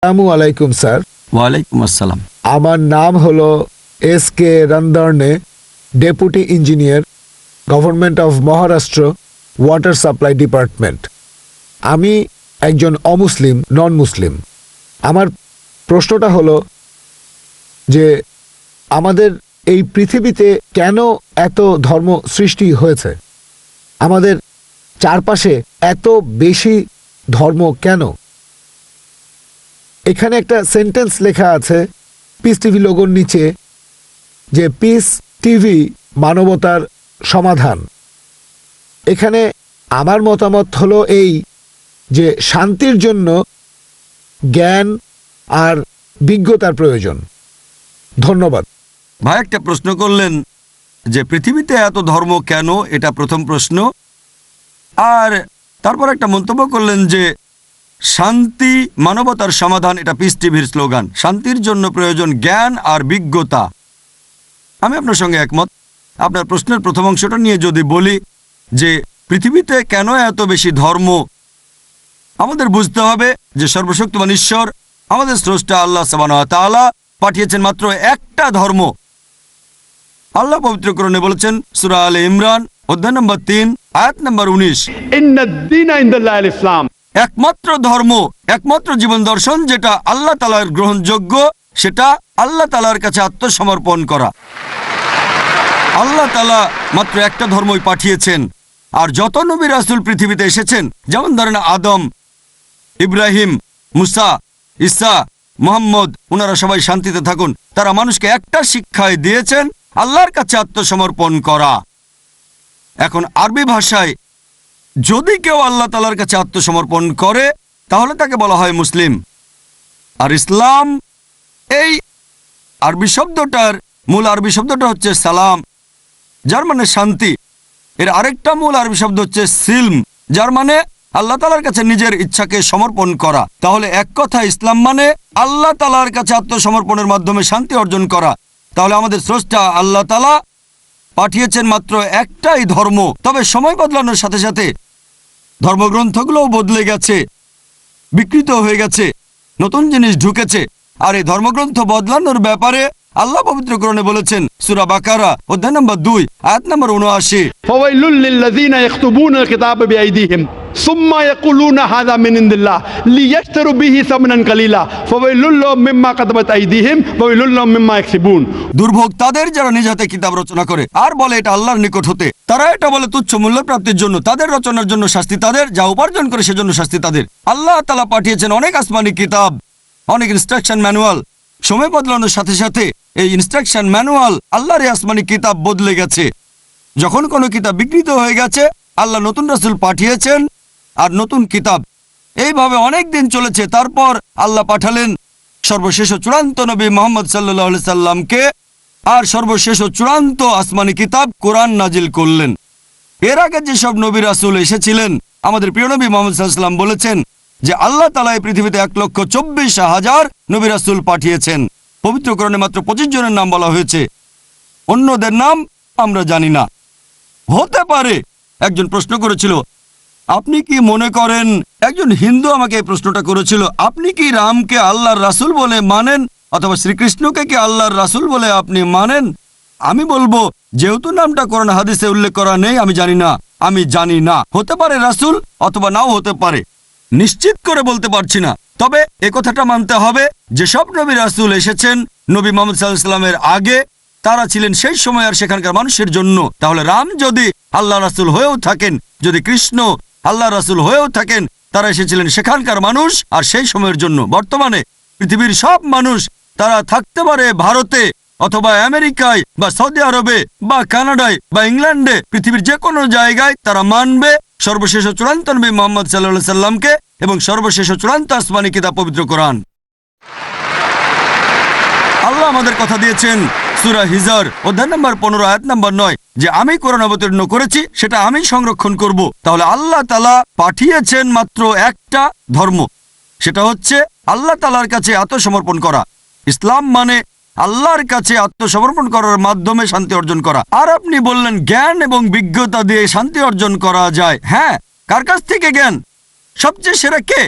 আসসালামু আলাইকুম স্যার। ওয়ালাইকুম আসসালাম। আমার নাম হলো এস.কে. রন্দর্নে, deputy engineer, government of Maharashtra, water supply department. আমি একজন অমুসলিম, নন মুসলিম। আমার প্রশ্নটা হলো যে আমাদের এই পৃথিবীতে কেন এত ধর্ম সৃষ্টি হয়েছে? আমাদের চারপাশে এত বেশি ধর্ম কেন? এখানে একটা সেন্টেন্স লেখা আছে পিস টিভি লোগোর নিচে, যে পিস টিভি মানবতার সমাধান। এখানে আমার মতামত হলো এই যে শান্তির জন্য জ্ঞান আর বিজ্ঞতার প্রয়োজন। ধন্যবাদ ভাই, একটা প্রশ্ন করলেন যে পৃথিবীতে এত ধর্ম কেন, এটা প্রথম প্রশ্ন। আর তারপর একটা মন্তব্য করলেন যে শান্তি মানবতার সমাধান, এটা পিস টিভির স্লোগান। শান্তির জন্য প্রয়োজন জ্ঞান আর বিজ্ঞতা। আমি আপনার সঙ্গে একমত। আপনার প্রশ্নের প্রথম অংশটা নিয়ে যদি বলি যে পৃথিবীতে কেন এত বেশি ধর্ম, আমাদের বুঝতে হবে যে সর্বশক্তিমান ঈশ্বর, আমাদের স্রষ্টা আল্লাহ সুবহানাহু ওয়া তাআলা পাঠিয়েছেন মাত্র একটা ধর্ম। আল্লাহ পবিত্র কোরআনে বলেছেন, সূরা আলে ইমরান অধ্যায় নম্বর 3 আয়াত নম্বর 19, ইন্নাদ-দীনা ইনদাল্লাহিল ইসলাম। একমাত্র ধর্ম, একমাত্র জীবন দর্শন যেটা আল্লাহ তাআলার গ্রহণযোগ্য, সেটা আল্লাহ তাআলার কাছে আত্মসমর্পণ করা। আল্লাহ তাআলা মাত্র একটা ধর্মই পাঠিয়েছেন। আর যত নবী রাসূল পৃথিবীতে এসেছেন, যেমন ধরেন আদম, ইব্রাহিম, মুসা, ঈসা, মুহাম্মদ, ওনারা সবাই শান্তিতে থাকুন। তারা মানুষকে একটা শিক্ষাই দিয়েছেন, আল্লাহর কাছে আত্মসমর্পণ করা। এখন আরবি ভাষায় যদি কেউ আল্লাহ তাআলার কাছে আত্মসমর্পণ করে তাহলে তাকে বলা হয় মুসলিম। আর ইসলাম, এই আরবি শব্দটার মূল আরবি শব্দটা হচ্ছে সালাম, যার মানে শান্তি। এর আরেকটা মূল আরবি শব্দ হচ্ছে সিলম, যার মানে আল্লাহ তাআলার কাছে নিজের ইচ্ছাকে সমর্পণ করা। তাহলে এক কথা ইসলাম মানে আল্লাহ তাআলার কাছে আত্মসমর্পণের মাধ্যমে শান্তি অর্জন করা। তাহলে আমাদের স্রষ্টা আল্লাহ তাআলা পাঠিয়েছেন মাত্র একটাই ধর্ম। তবে সময় বদলানোর সাথে সাথে ধর্মগ্রন্থগুলোও বদলে গেছে, বিকৃত হয়ে গেছে, নতুন জিনিস ঢুকেছে। আর এই ধর্মগ্রন্থ বদলানোর ব্যাপারে আল্লাহ পবিত্র কোরআনে বলেছেন, সূরা বাকারা অধ্যায় নম্বর 2 আয়াত নম্বর 79, ফাওয়াইলুল লিল্লাযিনা ইয়াকতুবুনাল কিতাবা বিআইদিহিম সুম্মা ইয়াকুলুনা হাযা মিন ইনদিল্লাহ লিয়াশতারু বিহি সামানান কালিলা ফাওয়াইলুল লাহুম মিম্মা কাতাবাত আইদিহিম ওয়াইলুল লাহুম মিম্মা ইয়াকসিবুন। দুর্ভোগ তাদের যারা নিজ হাতে কিতাব রচনা করে আর বলে এটা আল্লাহর নিকট হতে। তারা এটা বলে তুচ্ছ মূল্য প্রাপ্তির জন্য। তাদের রচনার জন্য শাস্তি তাদের, যা উপার্জন করে সেজন্য শাস্তি তাদের। আল্লাহ তাআলা পাঠিয়েছেন অনেক আসমানি কিতাব, অনেক ইনস্ট্রাকশন ম্যানুয়াল। সময় বদলানোর সাথে সাথে এই ইনস্ট্রাকশন ম্যানুয়াল, আল্লাহর এই আসমানি কিতাব বদলে গেছে। যখন কোনো কিতাব বিকৃত হয়ে গেছে, আল্লাহ নতুন রাসূল পাঠিয়েছেন আর নতুন কিতাব। এইভাবে অনেক দিন চলেছে। তারপর আল্লাহ পাঠালেন সর্বশেষ ও চূড়ান্ত নবী মুহাম্মদ সাল্লাল্লাহু আলাইহি সাল্লামকে, আর সর্বশেষ ও চূড়ান্ত আসমানি কিতাব কোরআন নাজিল করলেন। এর আগে যেসব নবী রাসূল এসেছিলেন, আমাদের প্রিয় নবী মুহাম্মদ সাল্লাল্লাহু আলাইহি সাল্লাম বলেছেন যে আল্লাহ তাআলা এই পৃথিবীতে 1,24,000 নবী রাসূল পাঠিয়েছেন। পবিত্র কোরআনে মাত্র 25 জনের নাম বলা হয়েছে, অন্যদের নাম আমরা জানি না। হতে পারে একজন প্রশ্ন করেছিল, আপনি কি মনে করেন, একজন হিন্দু আমাকে এই প্রশ্নটা করেছিল, আপনি কি রামকে আল্লাহর রাসূল বলে মানেন, অথবা শ্রীকৃষ্ণকে কি আল্লাহর রাসূল বলে আপনি মানেন? আমি বলবো, যেহেতু নামটা কোরআন হাদিসে উল্লেখ করা নেই, আমি জানি না। আমি জানি না, হতে পারে রাসূল অথবা নাও হতে পারে, নিশ্চিত করে বলতে পারছি না। তবে এ কথাটা মানতে হবে, যেসব নবী রাসূল এসেছেন নবী মুহাম্মদ সাল্লাল্লাহু আলাইহি ওয়াসাল্লামের আগে, তারা ছিলেন সেই সময় আর সেখানকার মানুষের জন্য। তাহলে রাম যদি আল্লাহ রাসূল হয়েও থাকেন, যদি কৃষ্ণ আল্লাহ রাসূল হয়েও থাকেন, তারা এসেছিলেন সেখানকার মানুষ আর সেই সময়ের জন্য। বর্তমানে পৃথিবীর সব মানুষ, তারা থাকতে পারে ভারতে অথবা আমেরিকায় বা সৌদি আরবে বা কানাডায় বা ইংল্যান্ডে, পৃথিবীর যে কোনো জায়গায় তারা মানবে সর্বশেষ ও চূড়ান্ত নবী মুহাম্মদ সাল্লাল্লাহু আলাইহি সাল্লামকে এবং সর্বশেষ ও চূড়ান্ত আসমানি কিতাব পবিত্র কোরআন। আল্লাহ আমাদের কথা দিয়েছেন সূরা হিজর অধ্যায় নম্বর 15 আয়াত নম্বর 9, যে আমি কোরআন অবতীর্ণ করেছি, সেটা আমি সংরক্ষণ করব। তাহলে আল্লাহ তাআলা পাঠিয়েছেন মাত্র একটা ধর্ম, সেটা হচ্ছে আল্লাহ তাআলার কাছে আত্মসমর্পণ করা। ইসলাম মানে আল্লাহর কাছে আত্মসমর্পণ করার মাধ্যমে শান্তি অর্জন করা। আর আপনি বললেন জ্ঞান এবং বিজ্ঞতা দিয়ে শান্তি অর্জন করা যায়। হ্যাঁ, কার কাছ থেকে জ্ঞান? সবচেয়ে সেরা কে?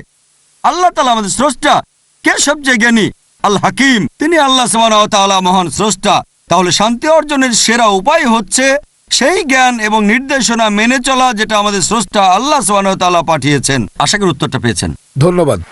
আল্লাহ তাআলা, আমাদের স্রষ্টা। কে সবচেয়ে জ্ঞানী? আল হাকিম, তিনি আল্লাহ সুবহানাহু ওয়া তাআলা মহান স্রষ্টা। তাহলে শান্তি অর্জনের সেরা উপায় হচ্ছে সেই জ্ঞান এবং নির্দেশনা মেনে চলা যেটা আমাদের স্রষ্টা আল্লাহ সুবহানাহু ওয়া তাআলা পাঠিয়েছেন। আশা করি উত্তরটা পেয়েছেন। ধন্যবাদ।